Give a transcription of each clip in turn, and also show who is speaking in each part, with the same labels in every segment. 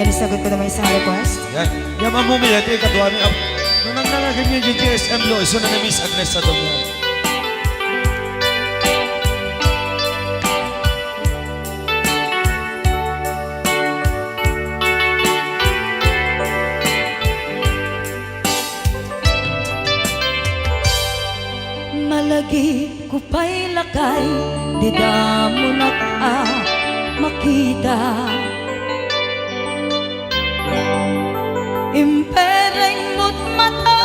Speaker 1: sagot ko naman isang request.
Speaker 2: Yan. Yan mamumili. Ito yung katuwa niya. Nung nangangagan niya yung GSM lo, iso na na-miss Agnes sa dong yan.
Speaker 3: Malagi ko pa'y lakay, di da mo makita. Impereng mo't mata,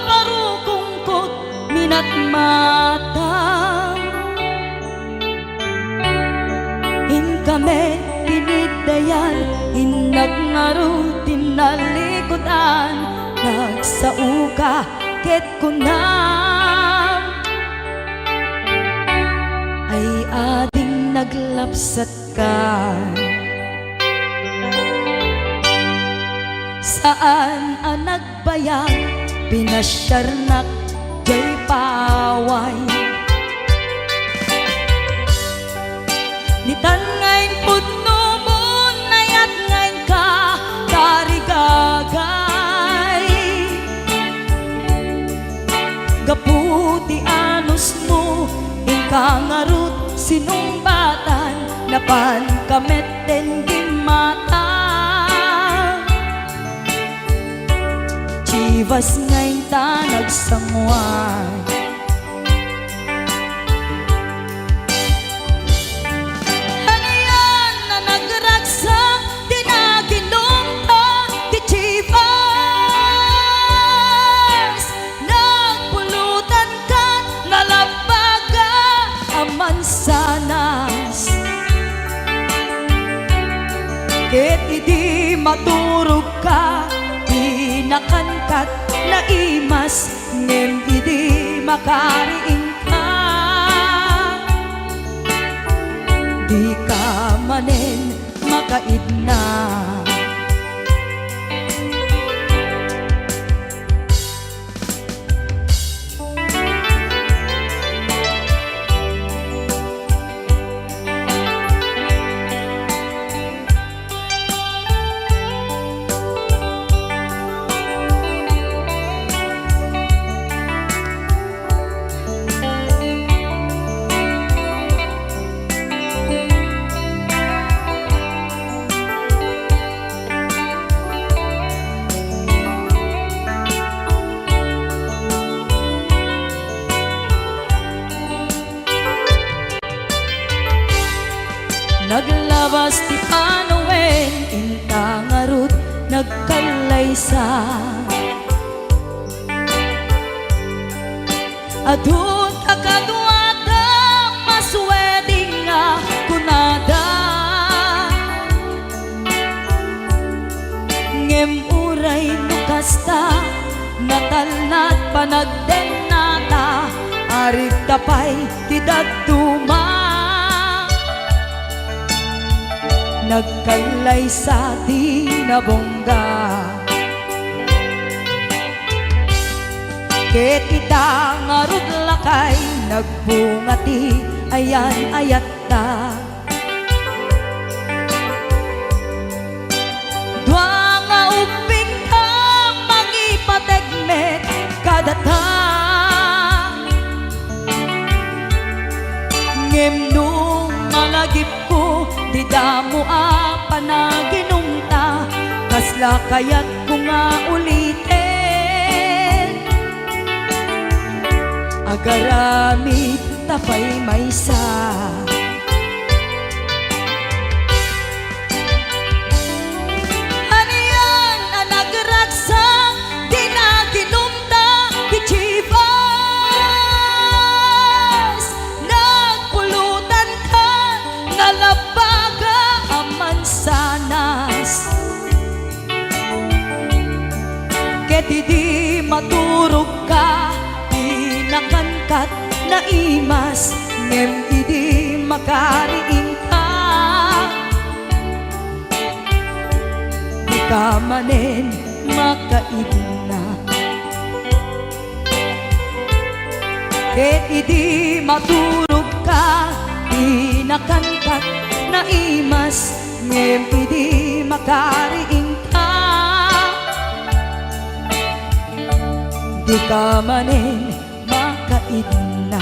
Speaker 3: parukungkot, minat mata. In kami pinidayan, inagnaro tinalikutan, nagsauka ket kunam. Ay ading naglapsat ka. Saan ang nagbayag, pinasyarnak jay paway. Nitan ngayon pudno mo, nayat ngayon ka, karigagay. Gaputi anos mo, kangarut sinumbatan, napan kamet den mata. Chivas ngayon ta nagsangwan. Ano yan na nagragsak, di naginom ta, di Chivas. Nagpulutan ka, nalabaga mansanas. Ket idi maturog ka, pinakankat na imas, ngem idi makariing ka. Di ka manen makaidna. Naglabas ti panawen, intangarut nagkalaysa. Adun akaduada, masweding nga kunada. Ngem uray nukasta, natalnat panagdenata, arig tapay ti daduma. Nagkalay sa tinabongga. Ket ita ngarud lakay, nagbungati ayan ayat ta. Dua nga uping ka, mangipategmet kadata. Ngem nung malagip ko, di damo panaginumta, kasla kaya't ko nga ulitin. Agaramid tapay maysa. Ano yan ang nagragsak, di naginumta, di Chivas. Nagpulutan ka, nalabaga mansanas. Ket idi maturog ka, pinakankat na imas, ngem idi makariing ka. Di ka manen makaibna. Ket idi maturog ka, pinakankat na imas, ngem idi makariing ka. Di ka manin makaidna.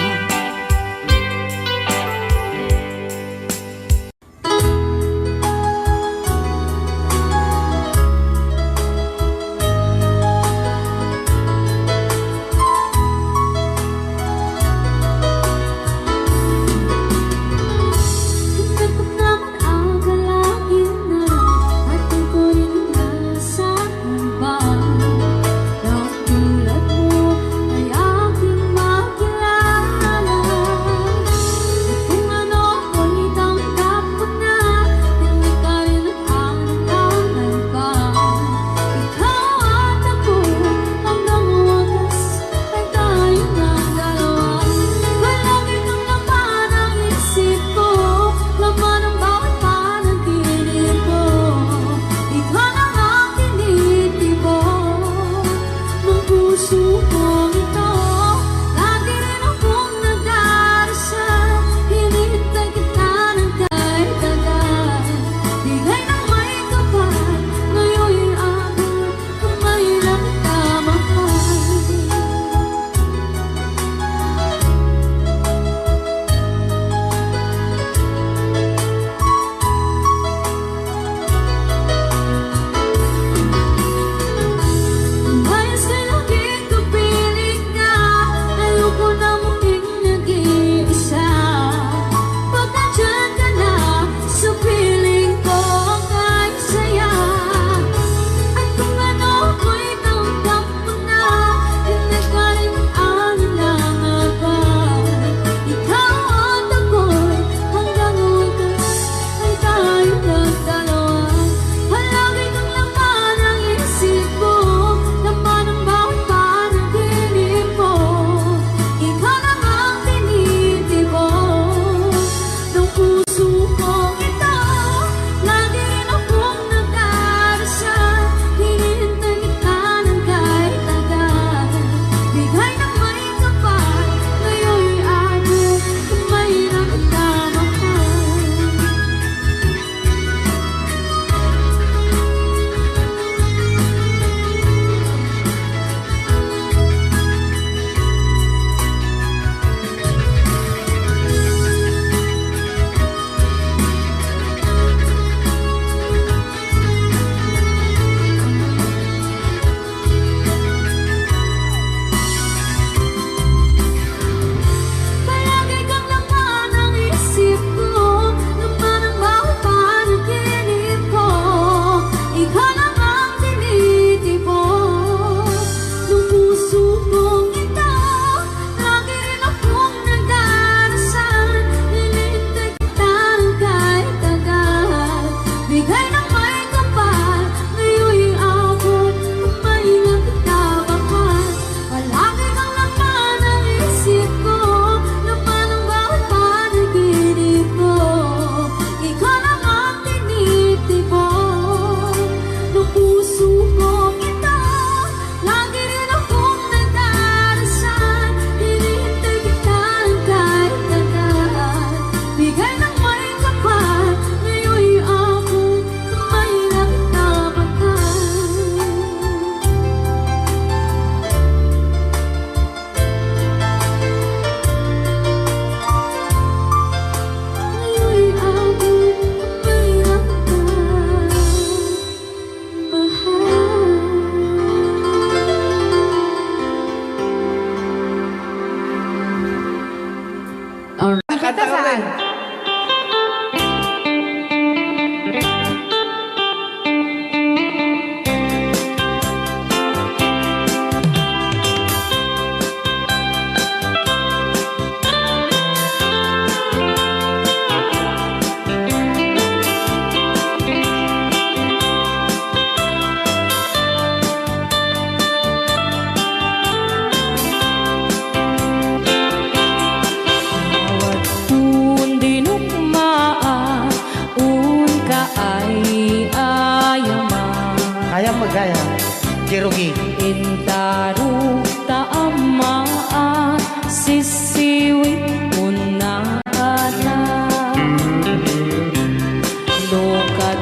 Speaker 1: Kanta saan? Kaya Kirugi
Speaker 3: Intaruk taamaan Sissiwit unana Lukat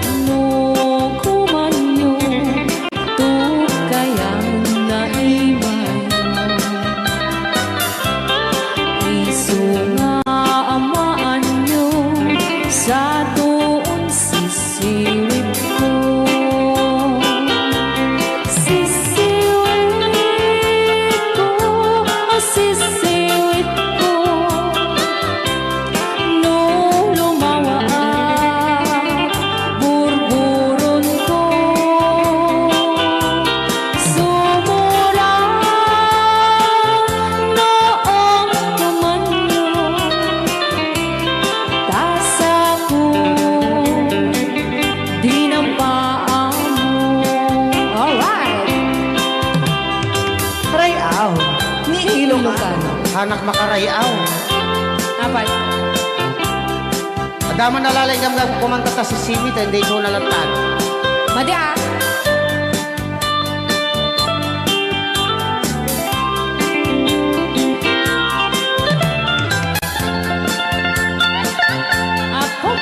Speaker 1: hanak makarayaw.
Speaker 3: Apat.
Speaker 1: Adaman nalalay gamgam kumanta ta Sissiwit, hindi ko nalatan.
Speaker 3: Madi ah. Ako.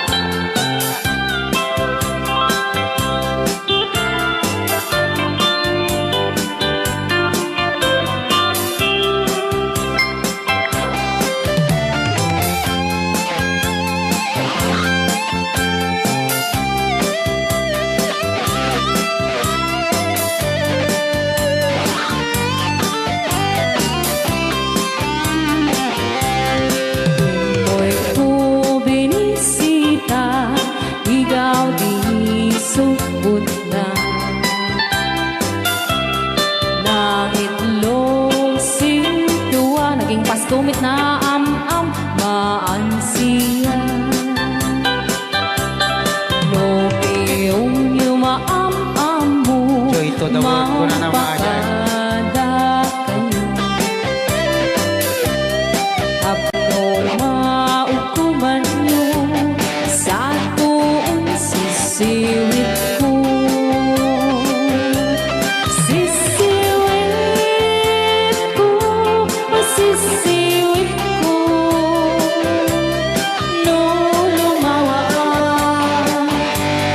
Speaker 3: Tumit na am-am maansiya no piyong yumaam-am mo
Speaker 1: Joy to the world ko na naman yan.
Speaker 3: mapakada kayo Apno maukuman nyo sa tuong sisiwit ko Sissiwit ko no lumawa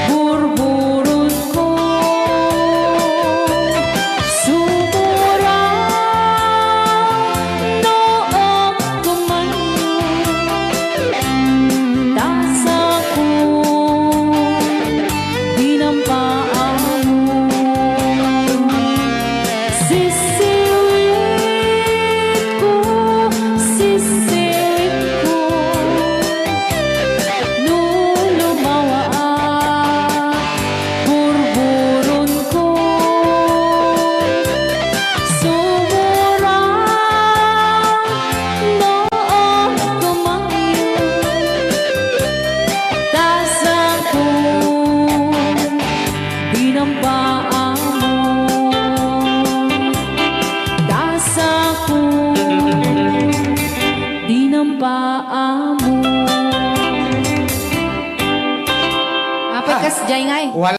Speaker 3: burburot ko sumura noong kumanyo tasa ko dinampaan mo Apat kas jay ngay.
Speaker 1: Wala.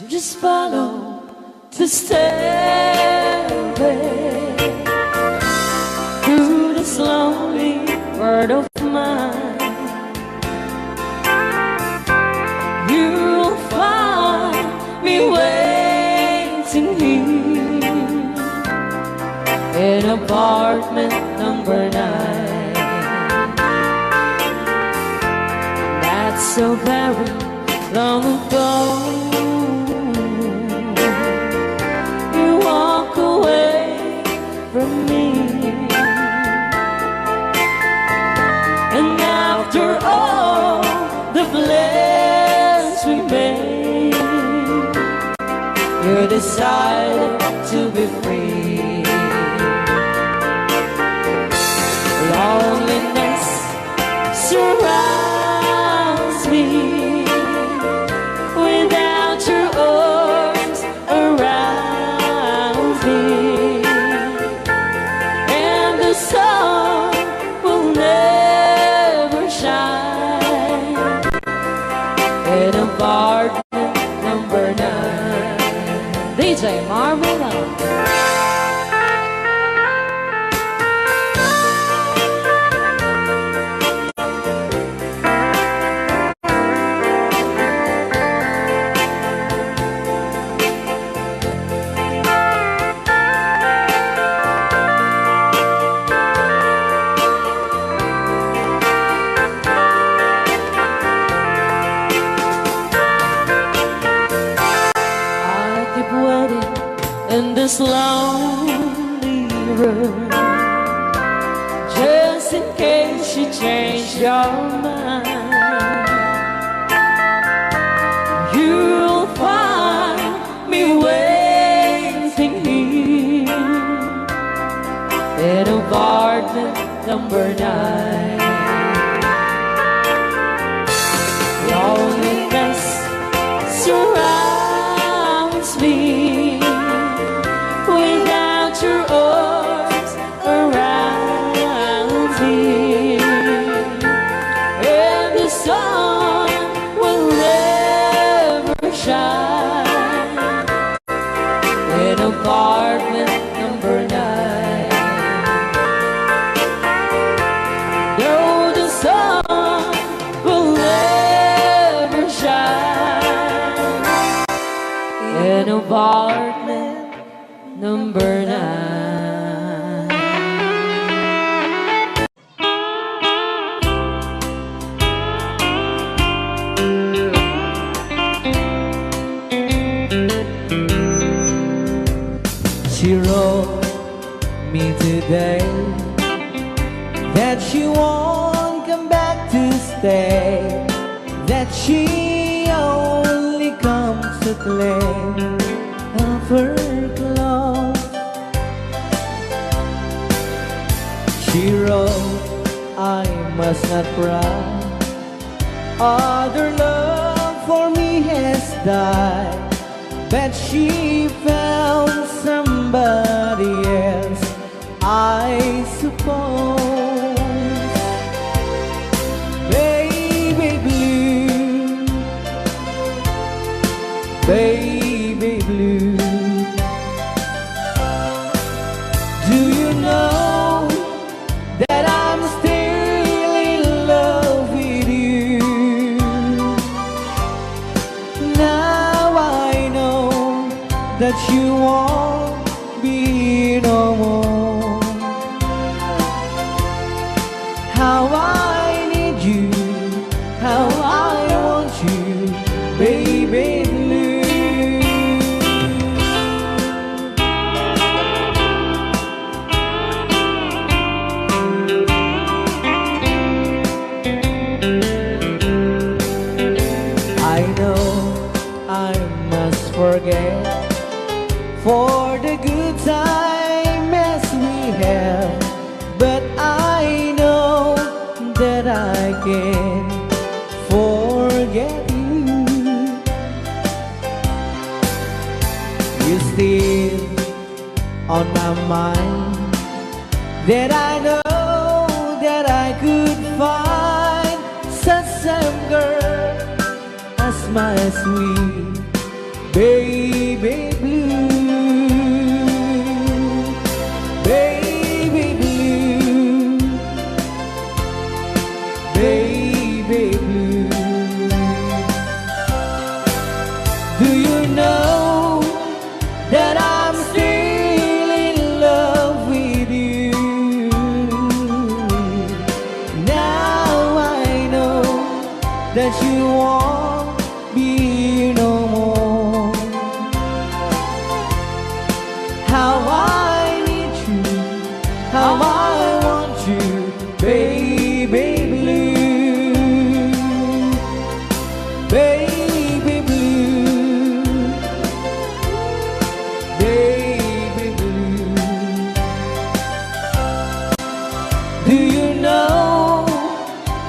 Speaker 3: Just follow the stairway through this lonely world of mine. You'll find me waiting here in apartment number 9. That's so very long ago. You walk away from me, and after all the plans we made, you decided to be free. Loneliness surrounds me without your arms around me, and the sun will never shine in apartment number 9. DJ Marvela. In this lonely room, just in case you change your mind, you'll find me waiting here in apartment number 9. Loneliness surrounds me without your arms around me, and the sun will never shine in apartment number 9. No, the sun will never shine in apartment number 9.
Speaker 4: She wrote me today that she won't come back to stay, that she only comes to claim of her clothes. She wrote, I must not cry, other love for me has died, but she found somebody else, I suppose. Baby blue, baby blue, do you know that I'm still in love with you? Now I know that you won't be no more. How I need you, how I want you, baby blue. I know I must forget for the good time as we have, but I know that I can forget you. You're still on my mind, that I know that I could find such a girl as my sweet baby blue. Baby blue, baby blue, do you know that I'm still in love with you? Now I know that you won't be no more. How I need you, how I want you, baby blue, baby blue, baby blue. Do you know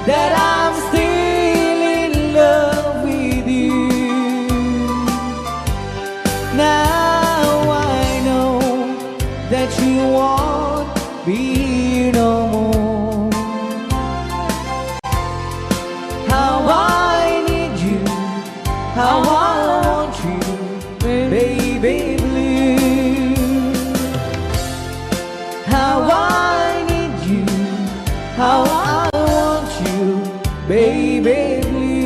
Speaker 4: that I'm still in love with you? Now I know that you won't be no more. How I need you, how I want you, baby blue. How I need you, how I want you, baby blue.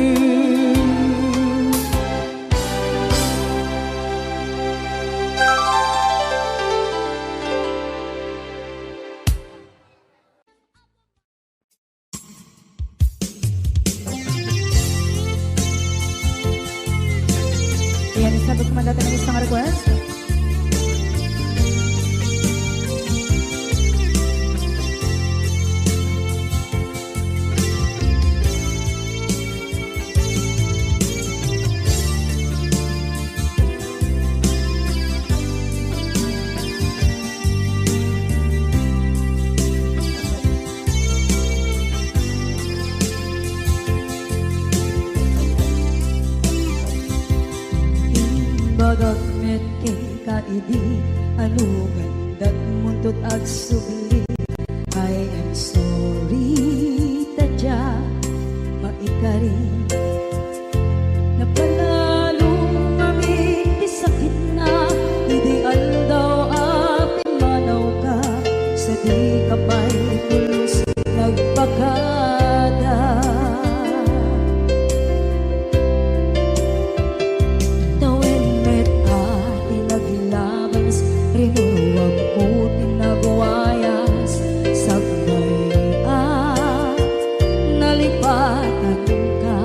Speaker 5: Ayan, sabag kumandata ng isang request.
Speaker 3: Bagat met kay kaidi anugan dat muntot ag subli. I am sorry tadya maikari napalalo mamit di sakit na ideal daw aking manaw ka sa di kapay pulos nagpagada. Tawin met ati naglabas rinuwag ko tinagwayas sagbay nalipatan ka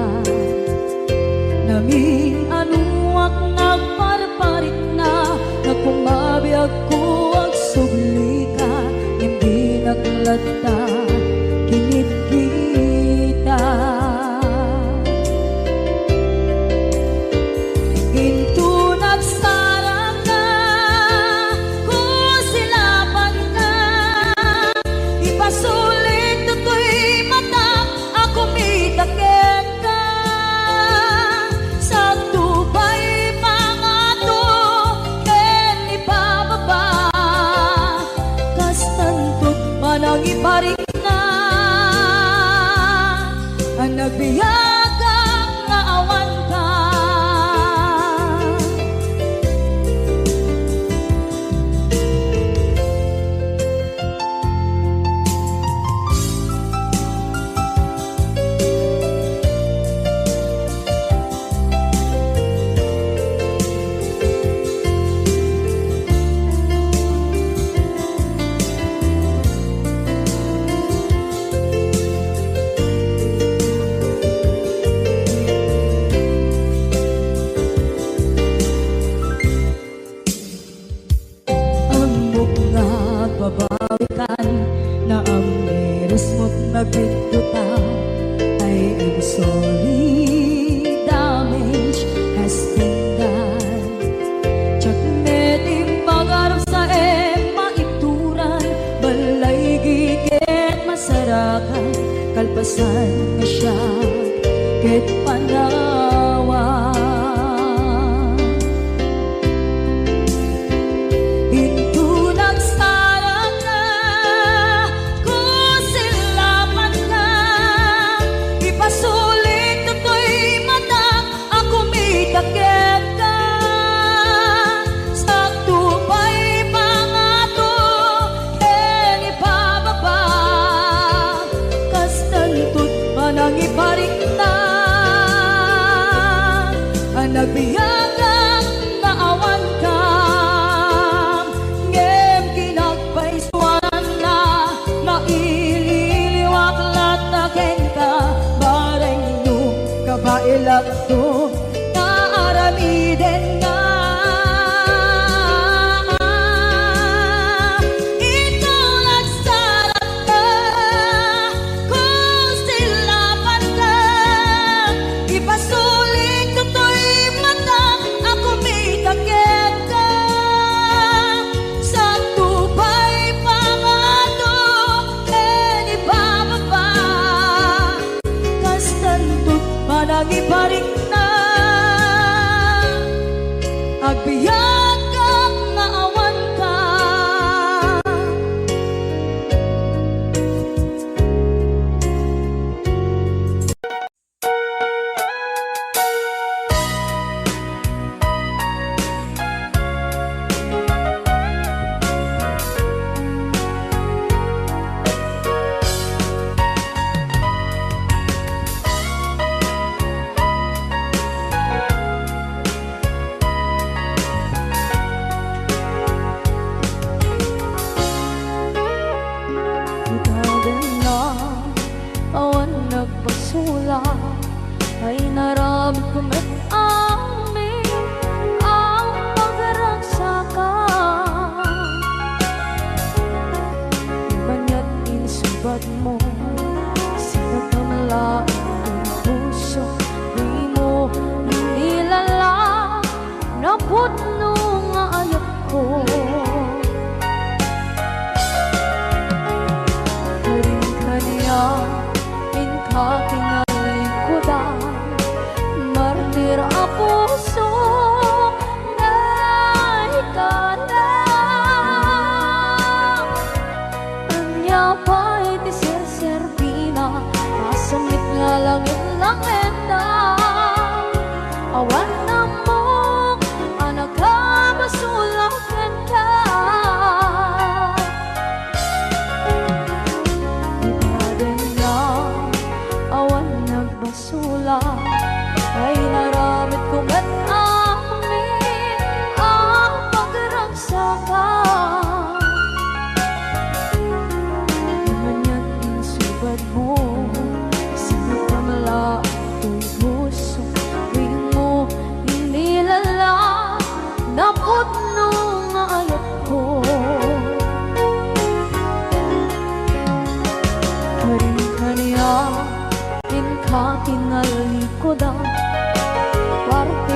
Speaker 3: namin anuak nagparparit na nagpumabiyag ko ang subli ka hindi naglata kinit kita ginto nagsarang na kung silapan ka ipasulit to'y mata ako mitakit ka sa tubay mga to ken ipababa kastantot manang iparik na ang nagbiyagang nga awan ka. Babawikan na ang meres mo't nagpituta. I am sorry, damage has been done. Tsak meting pagarap sa maituran balay gigit masarakan kalpasan na siya ket panawa. Nagbiyagang naawan ka ngem kinagpaiswanan na maililiwak lataken ka bareng nung kabailag to naaramiden na. Ikaw nagsarap ka kung silapan ka ipasulit to'y ako may takit ka sa tubay pangato ken ibababa kastantot manang iparik na agbiyak kang naawan ka. Ay naramit ko met amin ang pagragsakan banya't insubat mo sinagkamala ang puso di mo nilala na putno nga ayat ko karin kaniya inkakinalikudan martir a puso na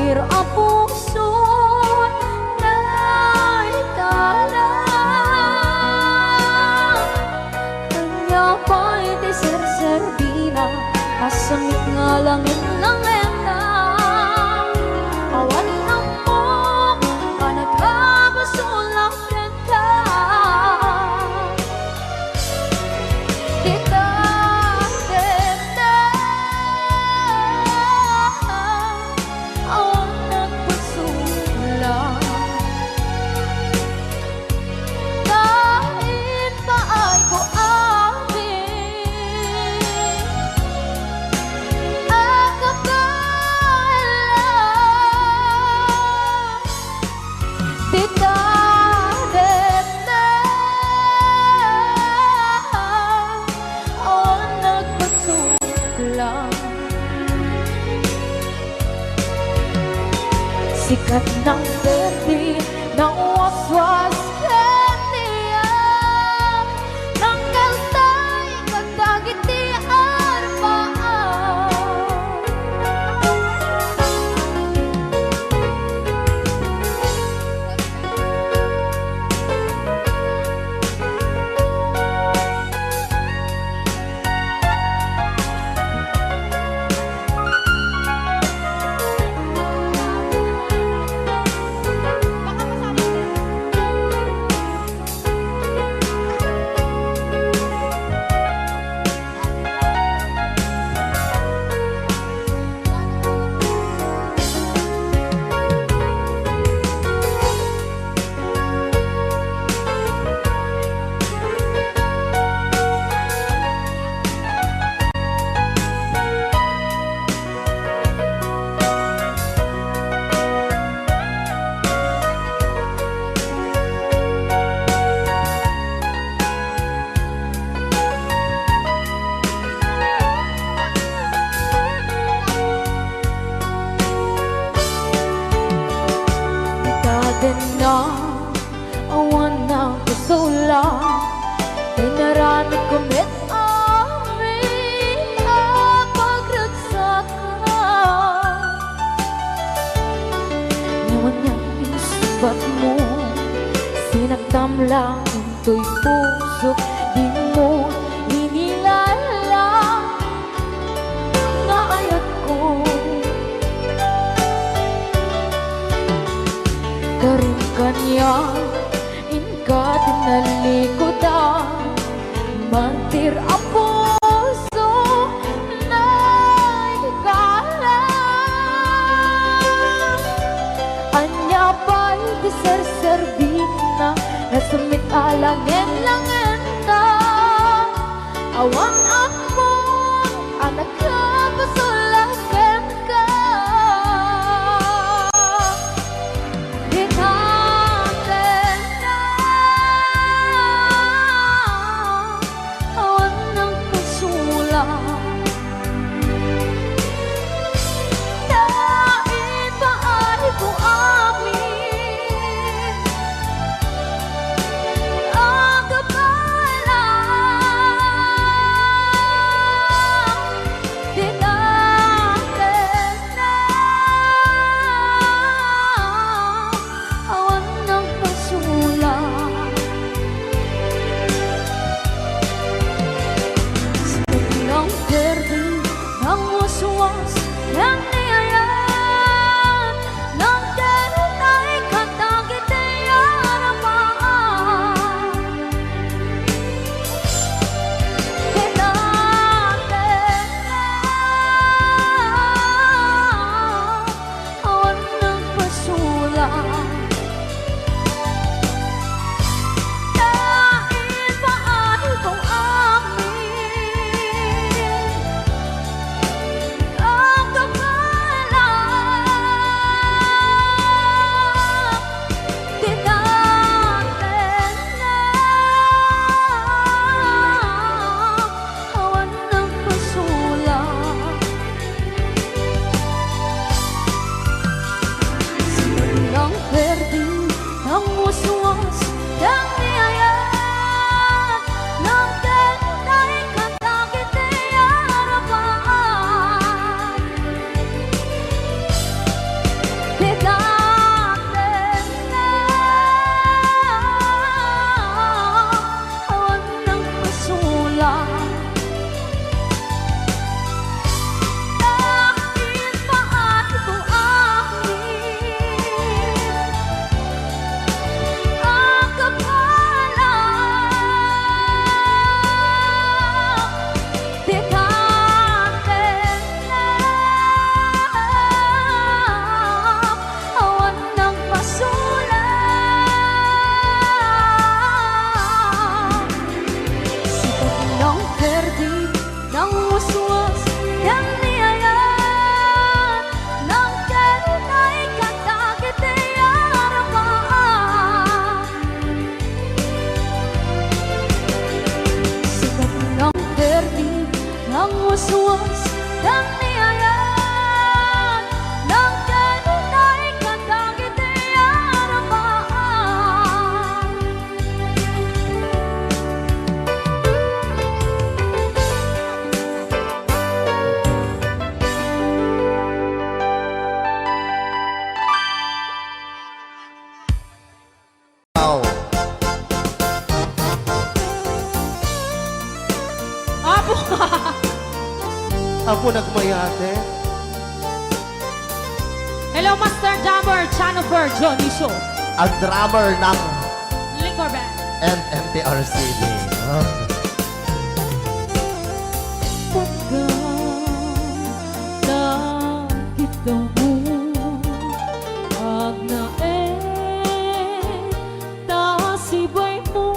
Speaker 3: martir ang puso na itala. Kanya pa'y di ser-servina, kasamit nga langit ng ena. Awan ng mo, ka nagkabasol ng renta. Kita dena, awan nagpasula. Kahit paay ko amin, Tita dena, awan nagpasula. Sikat ng berde, ng waswas kaniya, ng kaltay, kagdagiti arpaan. Na awan ng kusula, tinarami kumit amin ang pagragsakan. Ngayon niyang inisbat mo, sinagtam lang into'y puso, di mo hinilala na ayat ko. Karin kanya, inka tinalikodan, martir ang puso na ikala. Anya pa'y di ser-servina, nasamit alangin-langin na. Awan ako, anak ka, pasulakin ka. Awan ng
Speaker 1: Gwapo nagmayate.
Speaker 3: Hello, Master Jammer, Chanover, Johnny Show.
Speaker 4: Ang drummer ng
Speaker 3: Liquor Band.
Speaker 4: NMTRCB.
Speaker 3: Pagkakit daw mo agnae tasibay mo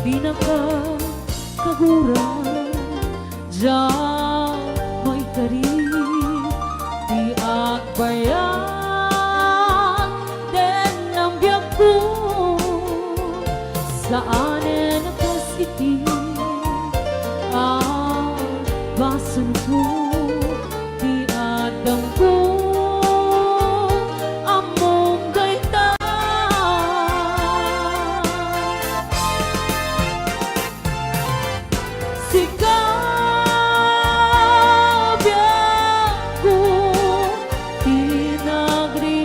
Speaker 3: pinakakaguran diyan may karib di agbayan den ang biyak ko saan nakasiti ang basan ko di adang ko among gaita Sika biyak ko pinagriro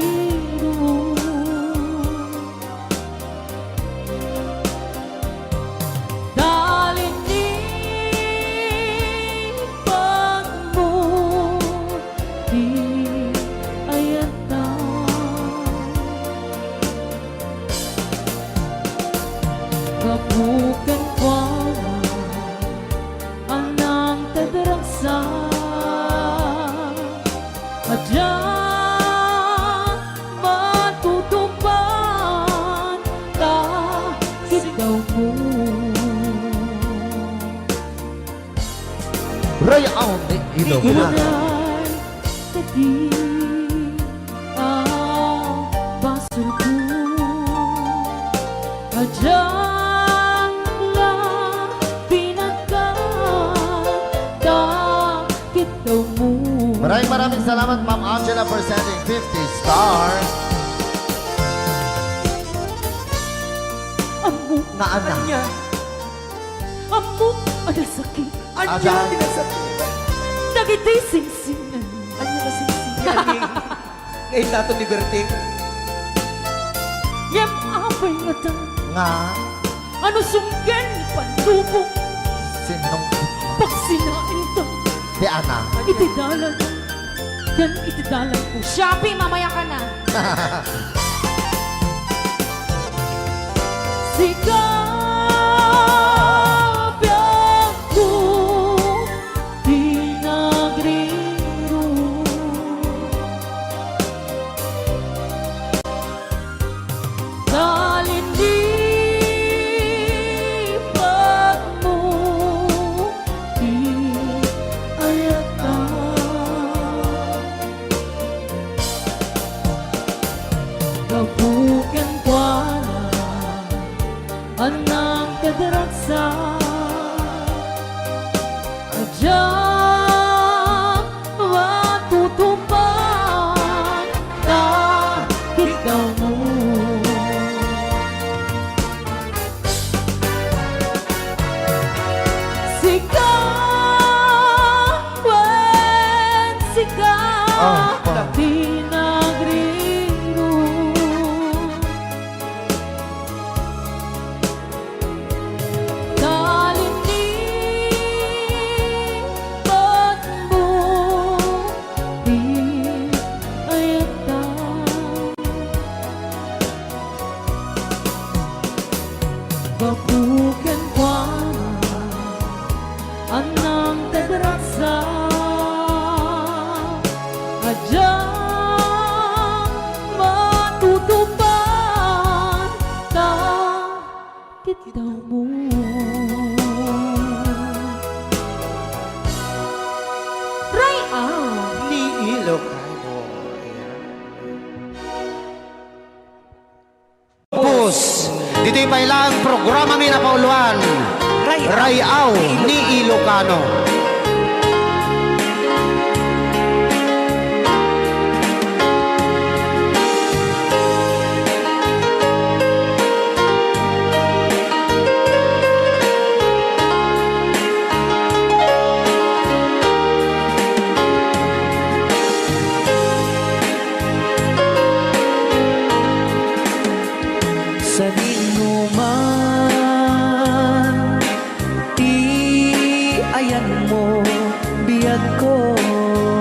Speaker 3: dalin ni pag mo di ayata kapukan kwa anang tadaragsa at diyan matutupan kahit daw mo
Speaker 4: Ray out ni Ilocano.
Speaker 3: Ilanay tadi ang basol ko at diyan lang pinagkakit daw mo
Speaker 4: Maraming salamat, Ma'am Angela, for sending 50 stars.
Speaker 3: Amok
Speaker 4: Na anak.
Speaker 3: amok ada sakit
Speaker 4: Ajan.
Speaker 3: dagiti singsingan
Speaker 1: Ano na sisiyan ngayon nato ni Berting.
Speaker 3: yam apay mata
Speaker 4: Nga.
Speaker 3: ano sunggen pandubok
Speaker 4: Sinong
Speaker 3: pag sinain ka
Speaker 4: di anak.
Speaker 3: itidalan yan itidalan ko Shopee mamaya ka na Sika biyak ko pinagriro dalin di pag mo di ayata kabukan kwa anang kadaragsa at diyan matutupan kahit daw mo Sika wen sika pinagriro dalin ni pag mo di ayata babukan kwa anang tadaragsa at diyan matutupan kahit daw mo Ray
Speaker 1: Ni Ilocano. Pus, dito'y pailang programa mi na pauluan. Rayaw ni Ilocano.
Speaker 4: Sa inuman, di ayan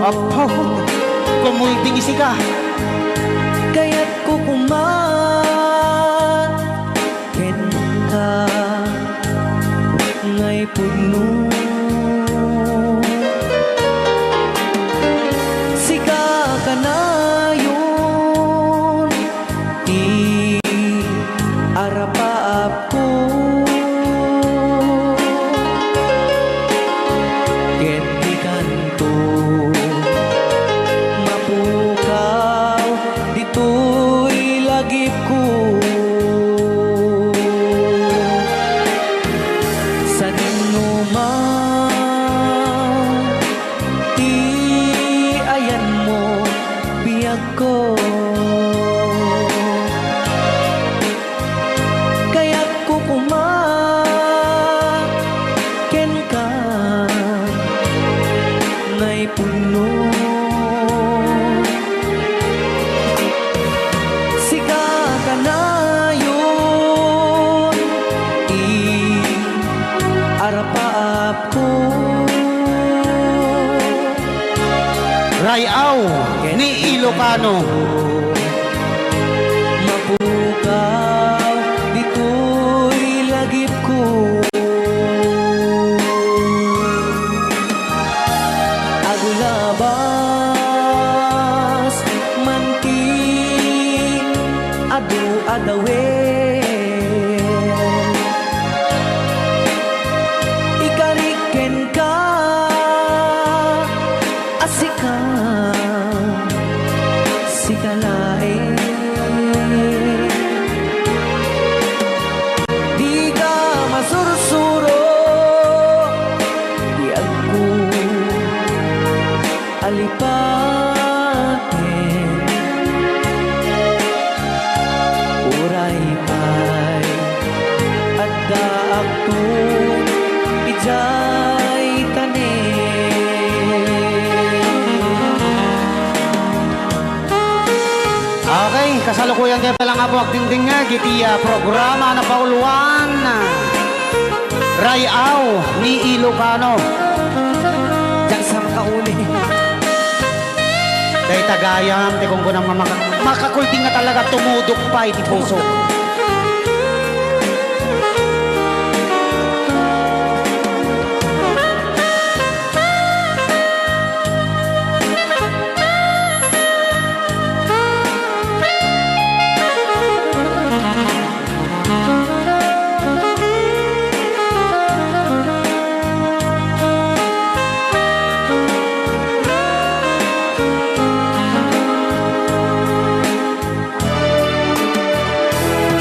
Speaker 1: Apo, kumulting Sika.
Speaker 4: Kaya't kukumakin ka ngay puno. Sika ka na yun, arap-aap ko. Ket di kanto mapukaw, dito'y lagip ko. Sa dinuman, ayan mo biyag ko. Kaya't kukumaken ka ngay puno. Sika ka na yun, arap-aap ko.
Speaker 1: Rayaw ni Ilocano.
Speaker 4: Mapukaw, dito'y lagip ko. Agulabas, manti, adu-adawen. Ikariken ka, asika, sikalain. Di ka masursuro, di ako alipatin. Uray pa'y at daak to ijay tanin.
Speaker 1: Okay, kasalukuyan kayo palang abo agdingding nga gitiya programa na pauluan. Rayaw ni Ilocano.
Speaker 4: Diyan sa makauli.
Speaker 1: Dahil tagayam, di kung kunang makakulting nga talaga tumudok pa iti puso.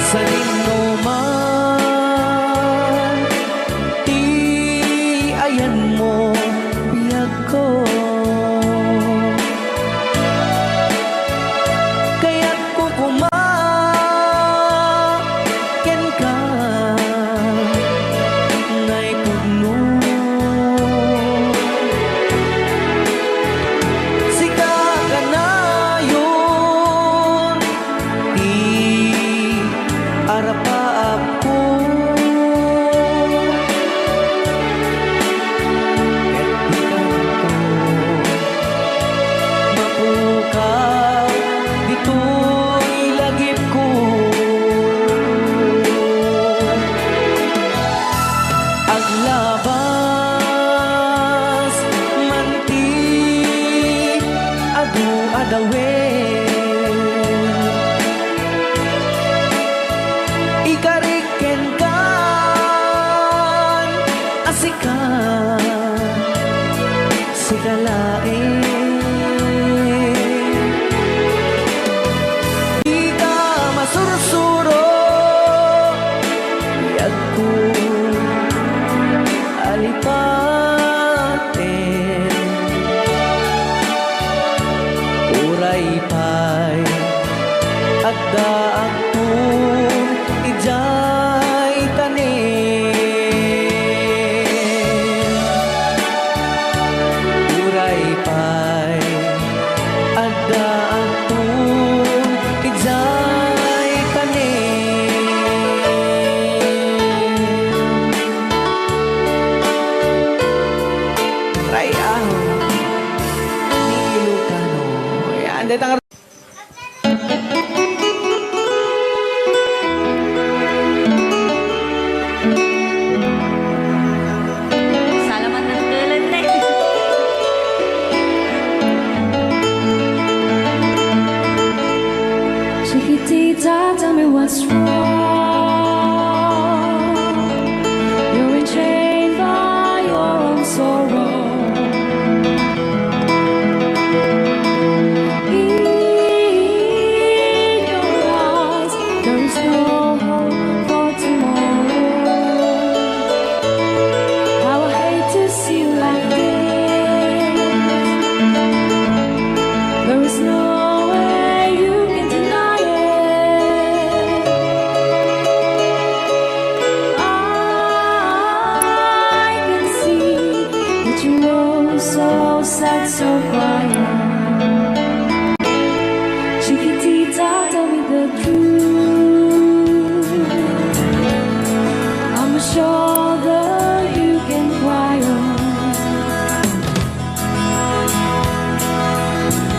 Speaker 4: Sa dinuman, ayan mo biyag ko. Kaya't kukumaken ka ngay puno. Sika ka na yun, arap-aap ko. Ket di kanto mapukaw, dito'y lagip ko. Aglabas, manti, adu-adawen. Ikariken kan, asika, sikalain. Di ka masursuro, biyag ko alipatin. Uray pa'y at daak ko ijay tanin. Uray pa'y at daak ko ijay tanin. Rayaw ni datang
Speaker 3: Salamat ng tulad na eh. Chiquitita, tell me what's wrong. You're enchained by your own sorrow. In your eyes, there is no hope for tomorrow. How I hate to see you like this. There is no way you can deny it. I can see that you were so sad, so quiet. Chiquitita, tell me the truth. I'm a shoulder you can cry on.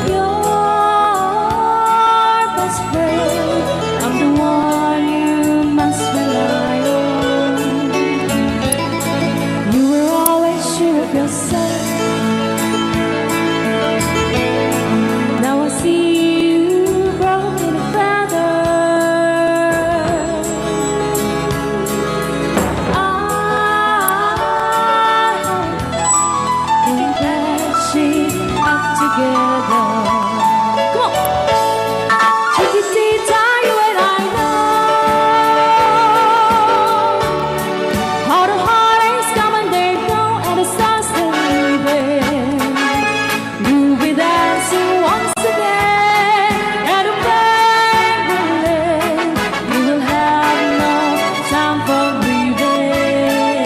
Speaker 3: Your best friend, I'm the one you must rely on. You were always sure of yourself. Now I see you broken a feather. I think patching up together. Come on, Chiquitita, you and I know how the heartaches come and they go, and the stars still leaving. You'll be dancing once again, and the pain will end. You will have no time for grieving.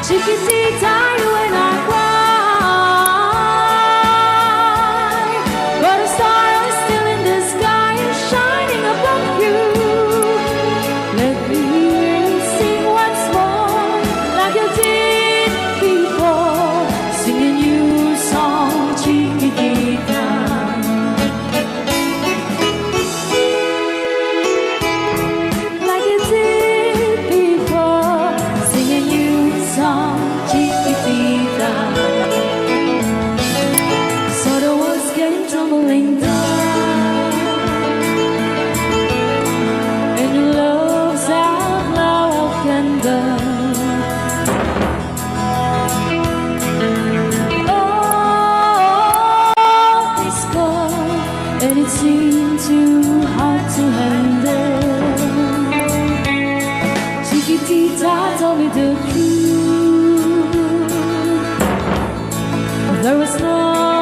Speaker 3: Chiquitita, you and I cry, but a star is still in the sky and shining above you. Let me hear you sing once more, like you did before, sing a new song, Chiquitita. Like you did before, sing a new song, Chiquitita. So the world's getting tumbling down, and your love's out now can burn. Oh, it's cold, and it seemed too hard to handle. Chiquitita, tell me the truth. There was no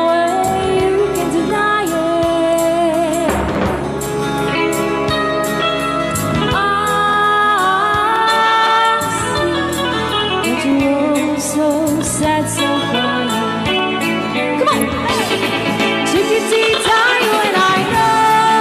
Speaker 3: way you can deny it. I see that you were so sad, so quiet. Come on, Chiquitita, you and I know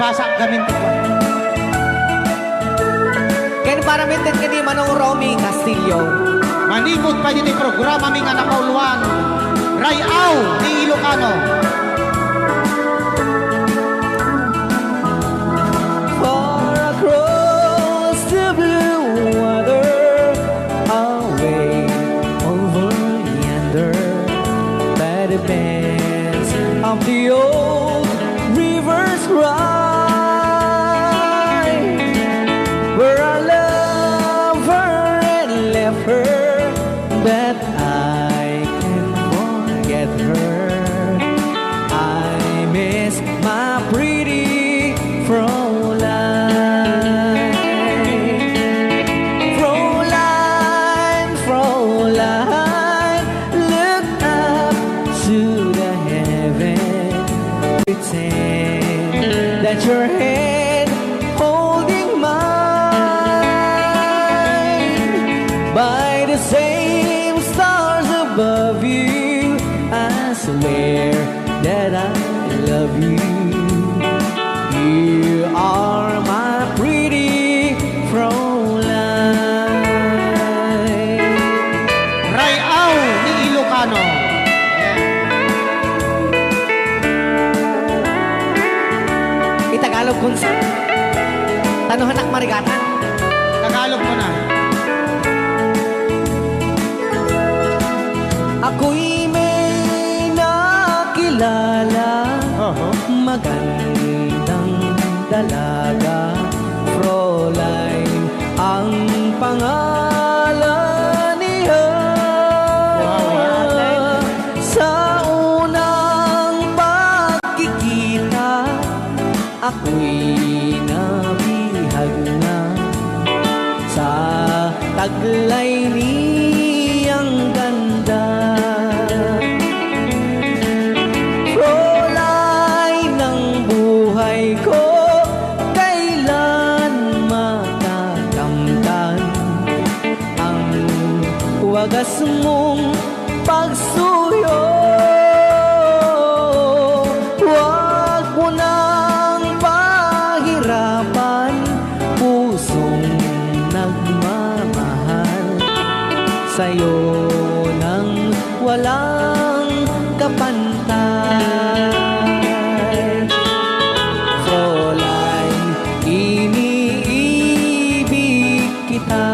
Speaker 1: Basa gamin ko.
Speaker 4: Kaya para mintin ka di Manong Romy Castillo.
Speaker 1: Manipot pa dito yung programa ming anak kauluan. Rayaw ni Ilocano.
Speaker 4: Far across the blue water, away over yonder, by the banks of the old rivers ride, where our lover had left her, but I can't forget her. I miss my pretty Fräulein. Fräulein, Fräulein, look up to the heaven. Pretend that your hand holding mine. By the same stars above you, I swear that I love you. You are my pretty Fräulein.
Speaker 1: Rayaw ni Ilocano.
Speaker 4: Itagalog kung sa tanuhan ak marigatan.
Speaker 1: Tagalog mo na.
Speaker 4: Ako'y may nakilala, magandang dalaga, Fräulein ang pangalan niya. Sa unang pagkikita, ako'y nabihag na sa taglay niyang ganda. Fräulein ng buhay ko, kailan matakamtan ang wagas mong pagsuyo. Huwag mo nang pahirapan pusong nagmamahal sa'yo nang walang kapantay. Fräulein, iniibig kita.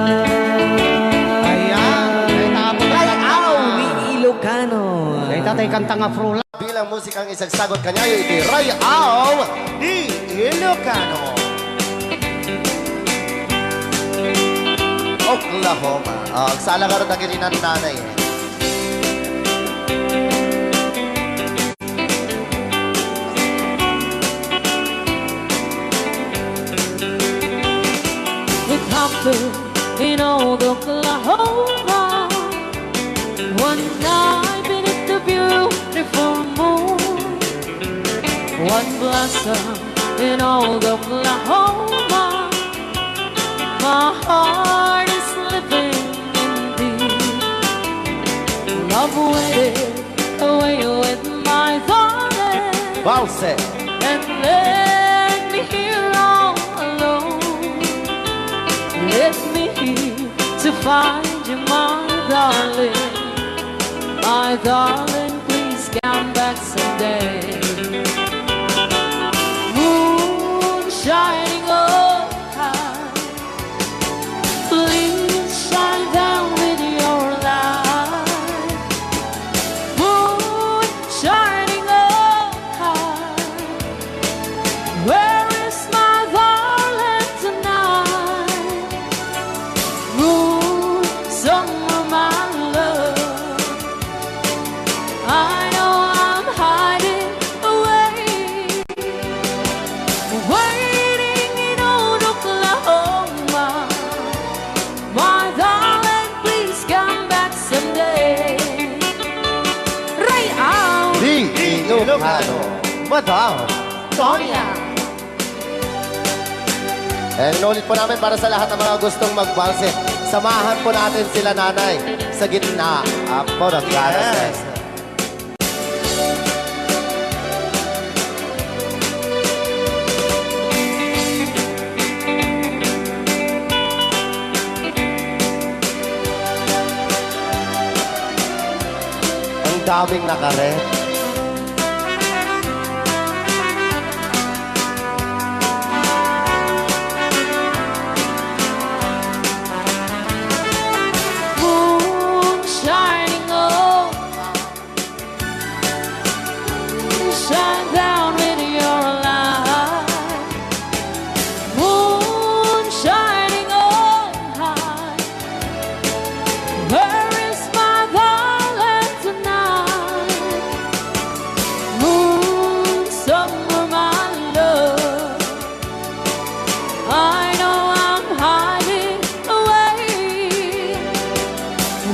Speaker 1: Ayan. Ay, tapos na
Speaker 4: Rayaw ni Ilocano.
Speaker 1: Ay, tatay kanta nga frula.
Speaker 6: Bilang musikang isagsagot kanyayo iti Rayaw ni Ilocano. Oklahoma. Agsala ka rin na kininan nanay.
Speaker 3: It happened in old Oklahoma one night beneath the beautiful moon. One blossom in old Oklahoma. My heart is living in deep love waited away with my darling.
Speaker 6: Balse.
Speaker 3: And let me here all alone. Let me here to find you, my darling. My darling, please come back someday. Moon shining up high, please shine down with your light. Moon shining up high, where is my darling tonight? Moon, summer, my love, I know I'm hiding away, waiting in old Oklahoma. My darling, please come back someday. Rayaw
Speaker 6: Di Ilocano. Madam.
Speaker 3: Sonia.
Speaker 6: Inulit po namin para sa lahat ng mga gustong magbalse. Samahan po natin sila nanay sa gitna po ng garas. daming nakaret.
Speaker 3: Moon shining on, shine down with your light. Moon shining on high, where is my darling tonight? Moon, summer, my love, I know I'm hiding away,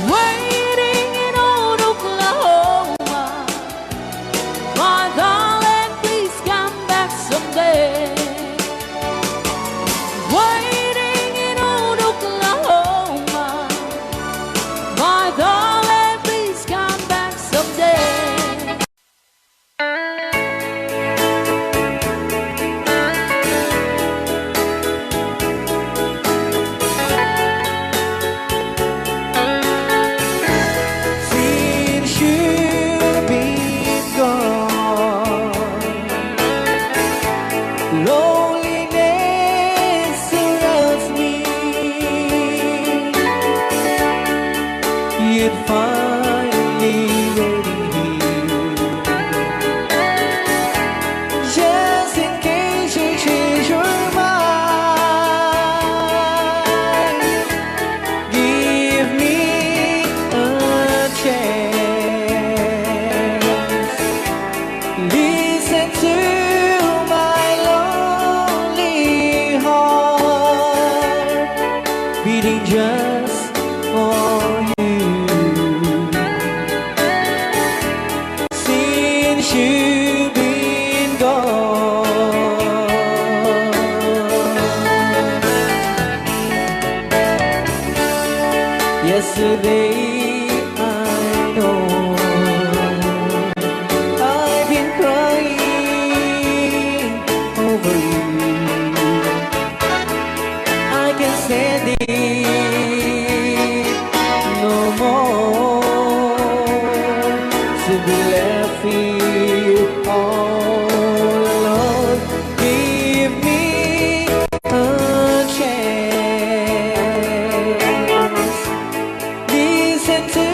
Speaker 3: waiting in old Oklahoma. My darling, please come back someday. Waiting in old Oklahoma. My darling, please come back someday.
Speaker 4: Since you've been gone, loneliness surrounds me. You'd finally waiting here, just in case you change your mind. Give me a chance. Listen to my lonely heart beating just for you. Since you've been gone, yesterday I know I've been crying over you. I can stand it no more to be left here all alone. Give me a chance. Listen to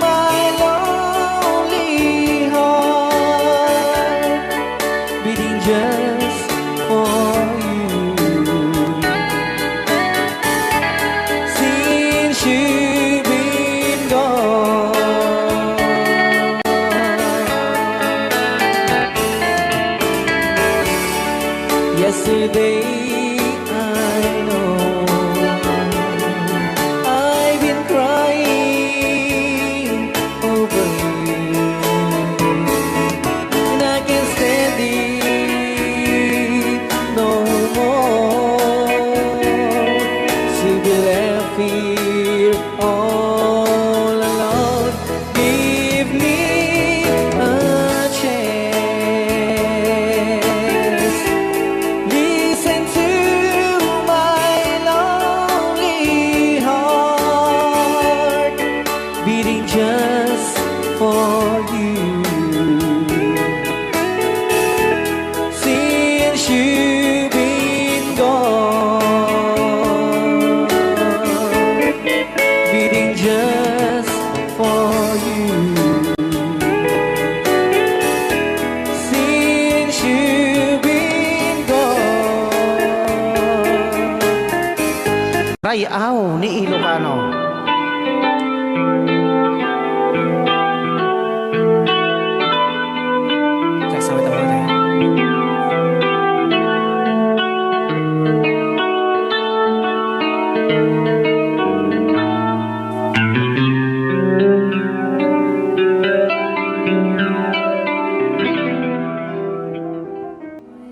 Speaker 4: my lonely heart beating just for you. Since you've been gone, yesterday I know I've been crying over you, and I can't stand it no more to be left here all alone. Give me a chance. Listen to my lonely heart beating just for you. Since you've been gone, beating just for you. Since you've been gone.
Speaker 1: Rayaw ni Ilocano. Sagsawit ang mga tayo.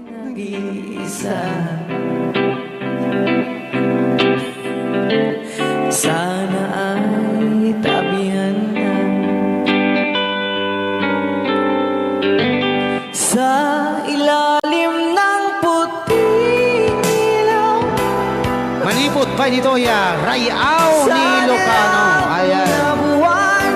Speaker 4: Nag-iisa, sana ay tabihan na sa ilalim ng puting ilaw.
Speaker 1: Manipot pa nito ya. Rayaw ni Ilocano. Ayan.
Speaker 4: Buwan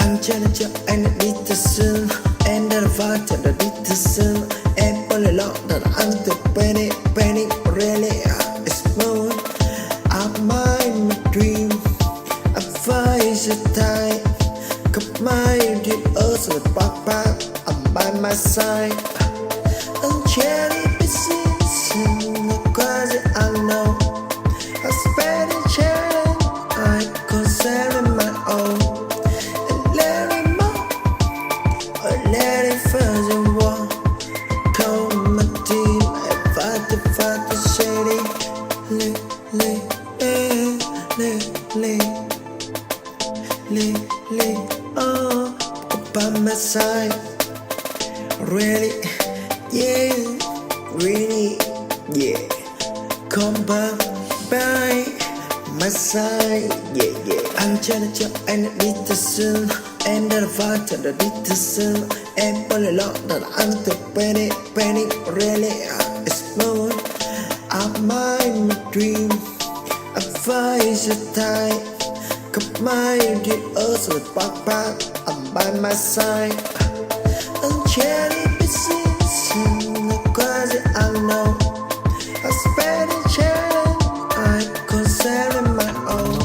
Speaker 7: Angelica and Nita Sun and the fight and the Nita Sun and Polly Lock that I'm the penny really it's moon up my dream I find the time cut my deep earth with papa I'm by my side and cherry pieces in the closet I know I spend a chair I consider my own let it first and walk call my team I fight the city oh by my side really yeah really yeah come by my side yeah Angelica and Nita Sun and the fight and the Nita Sun and Polly Lock that I'm the penny really it's moon up my dream I find the time cut my deep earth with papa I'm by my side and cherry pieces in the closet I know I spend a chair I consider my own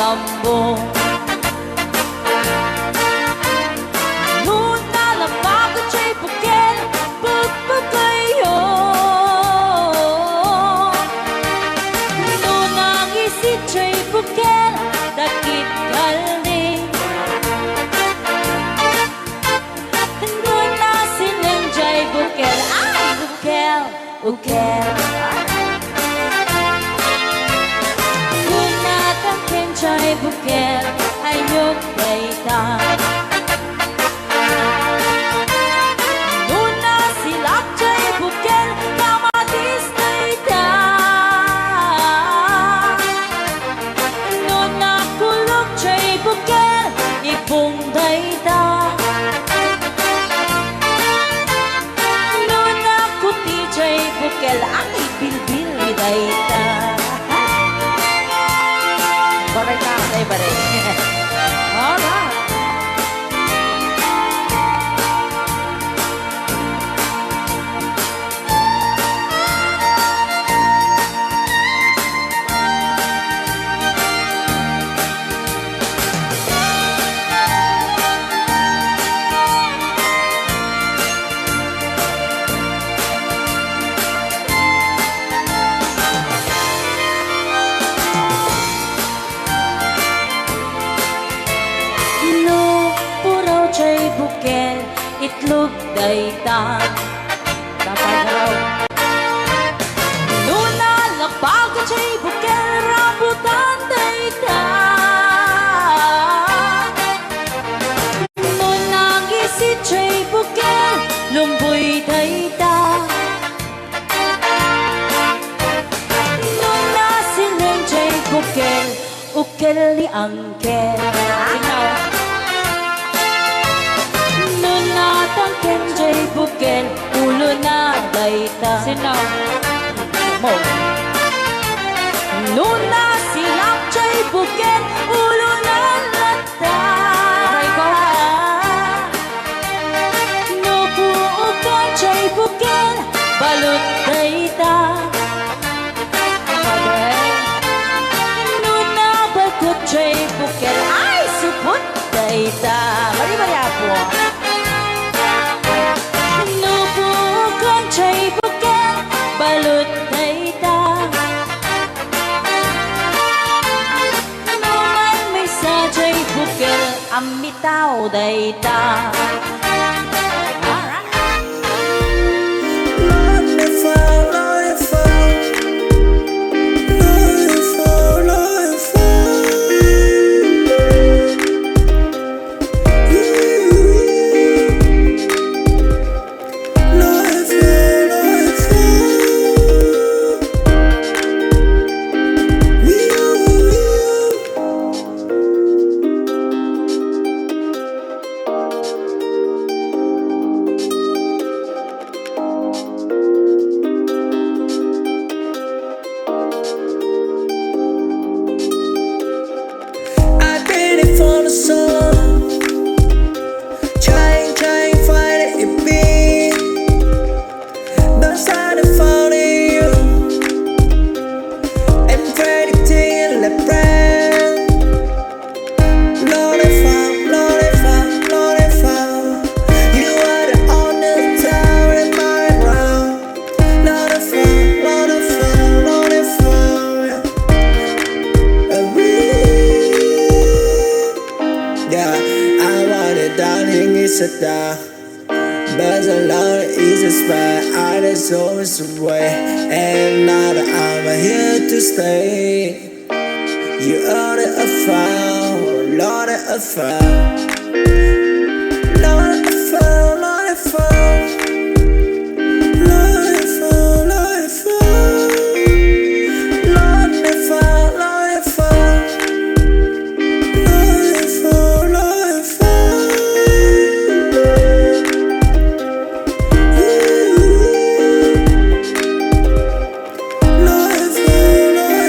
Speaker 3: tambo Luna la bago chay bukel pagpagayo Luna ngisi chay bukel dakit kalning Luna silang chay bukel ay bukel Chay bukel ayok baita Luna silap chay bukel kamatis baita Luna kulok chay bukel ipong baita Luna kuti chay bukel ang ibilbil baita All right. Itlog dayta Tapagaw Luna lapag chay bukel rambutan dayta Luna ngisi chay bukel lumboy dayta Luna silang chay bukel ukel ni angkel Tangken jay bukel ulo na dayta Sinaw mo Luna silap jay bukel ulo na lata Nubuukan jay bukel balot dayta Luna bagot jay bukel ay supot dayta Mari apo chay bukel balot dayta Naman may sa chay bukel amitaw dayta
Speaker 7: sedang berjalan is a spot. There's always a way, and now that I'm here to stay. You are the affair, Lord the affair. Lord the affair, Lord the affair. Lord the affair, Lord the affair. Lord the affair, Lord the affair. Lord the affair, Lord the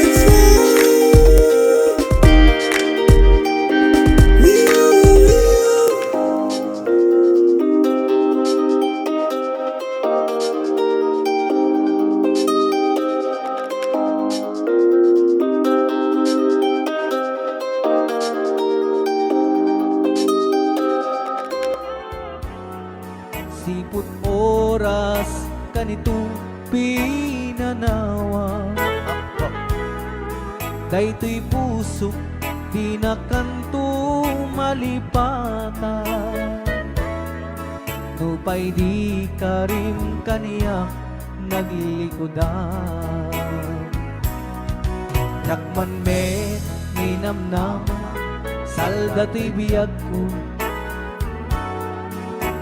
Speaker 7: affair.
Speaker 4: Sipot oras kanito pinanawa. Daytoy puso di na kanto malipata. Nupay di ka rin kaniya naglikodan. Yakman me ninamnama salda to'y biyag ko.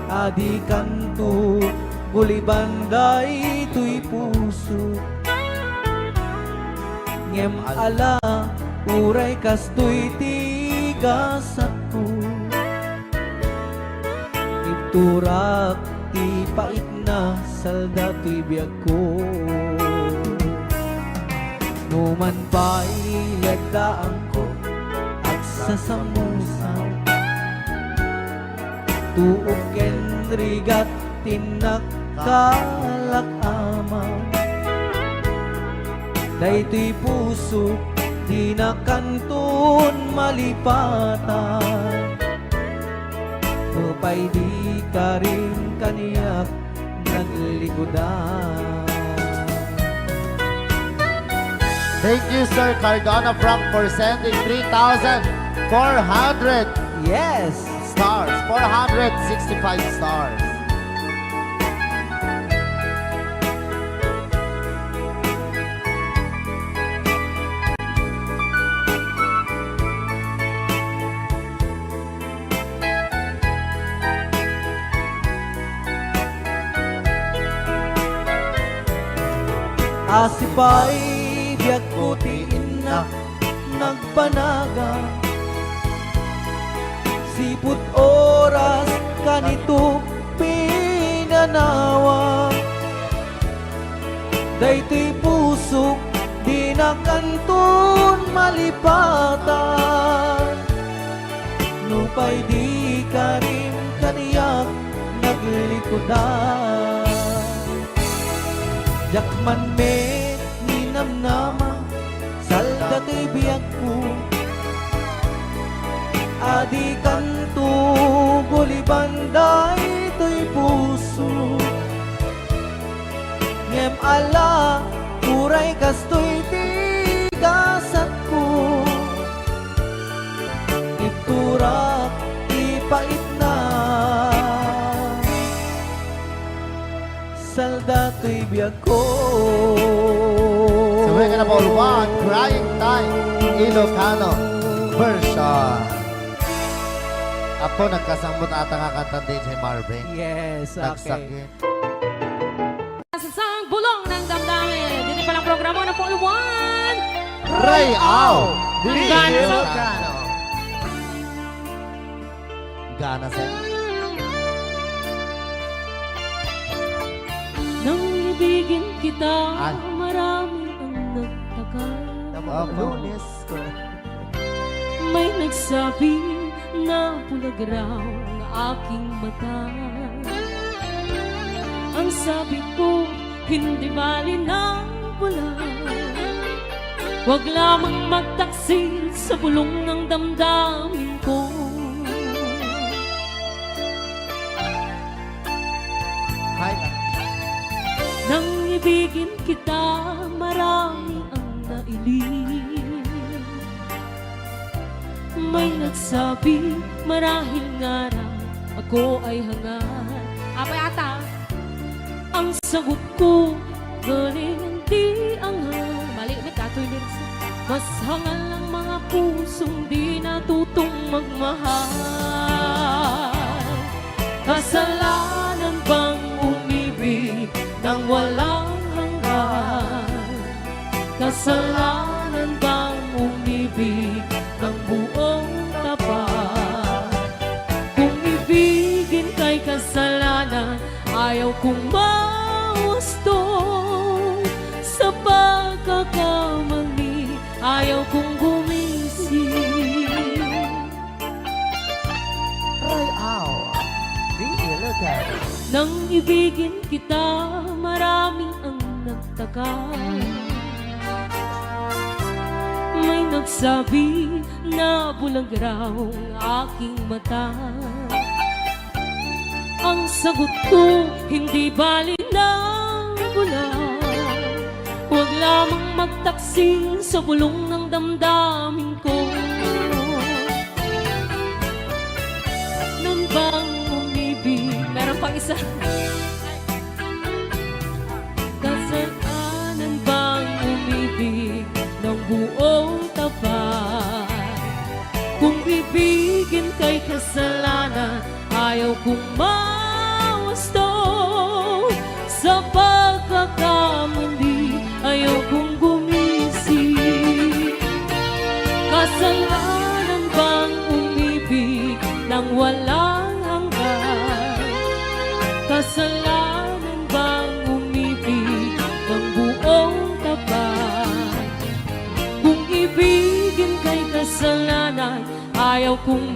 Speaker 4: Adi kanto gulibanday to'y puso. Ngem ala uray kastoy tigasat ko. Iturak ti pait na salda to'y biyag ko. Numan pa'y lagdaan ko at sasamusan. Tuok ken rigat tinakkalak ama. Daytoy puso di na kanton malipatan. Mupay di ka rin kaniyak naglikodan.
Speaker 6: Thank you, Sir Cardona Frank, for sending 3,400
Speaker 4: Yes!
Speaker 6: stars. 465 stars.
Speaker 4: Asipay biyak ko tiin na nagpanaga. Siput oras kanito pinanawa. Daytoy puso di na kanton malipatan. Nupay di ka rin kaniyak naglikodan. Yakman me ninamnama salda to'y biyag ko. Adi kanto gulibanday to'y puso. Ngem ala uray kastoy tigasat ko. Iturak ipait na salda to'y biyag ko.
Speaker 6: So we're gonna ball one, Crying Time, Ilocano version. Apo, nagkasambot ata nga kanta din si Marvin.
Speaker 4: Yes, okay.
Speaker 6: Nagsakit.
Speaker 3: Sa bulong ng damdamin. Dito palang programa na po iwan.
Speaker 6: Rayaw ni
Speaker 3: Gana.
Speaker 6: Ilocano. Gana sa'yo.
Speaker 3: Nang ibigin kita,
Speaker 6: Ay.
Speaker 3: marami ang nagtagal.
Speaker 6: Lunes.
Speaker 3: May nagsabi na bulag raw ang aking mata. Ang sabi ko, hindi bali ng bulag. Huwag lamang magtaksil sa bulong ng damdamin ko.
Speaker 6: Hi.
Speaker 3: Nang ibigin kita, marami ang nailing. May nagsabi, marahil nga raw ako ay hangad. Apa yata? Ang sagot ko, galing hindi anghel. Mali, may katoy lyrics. Mas hangal ang mga pusong di natutong magmahal. Kasalanan bang umibig nang walang hanggan? Kasalanan bang umibig ng buong tapat? Kung ibigin kay kasalanan, ayaw kong mahusto. Sa pagkakamali, ayaw kong gumising.
Speaker 6: Rayaw ni Ilocano.
Speaker 3: Nang ibigin kita, marami ang nagtaka. May nagsabi na bulag raw ang aking mata. Ang sagot ko, hindi bali ng bulag. Huwag lamang magtaksil sa bulong ng damdamin ko. Nang bang umibig, meron pang isa. Kasalanan bang umibig ng buong tapat? Kung ibigin kay kasalanan, ayaw kong mawasto. Sa pagkakamali, ayaw kong gumising. Kasalanan bang umibig nang walang hanggan? Kasalanan bang umibig ng buong tapat? Kung ibigin kay kasalanan, ayaw kong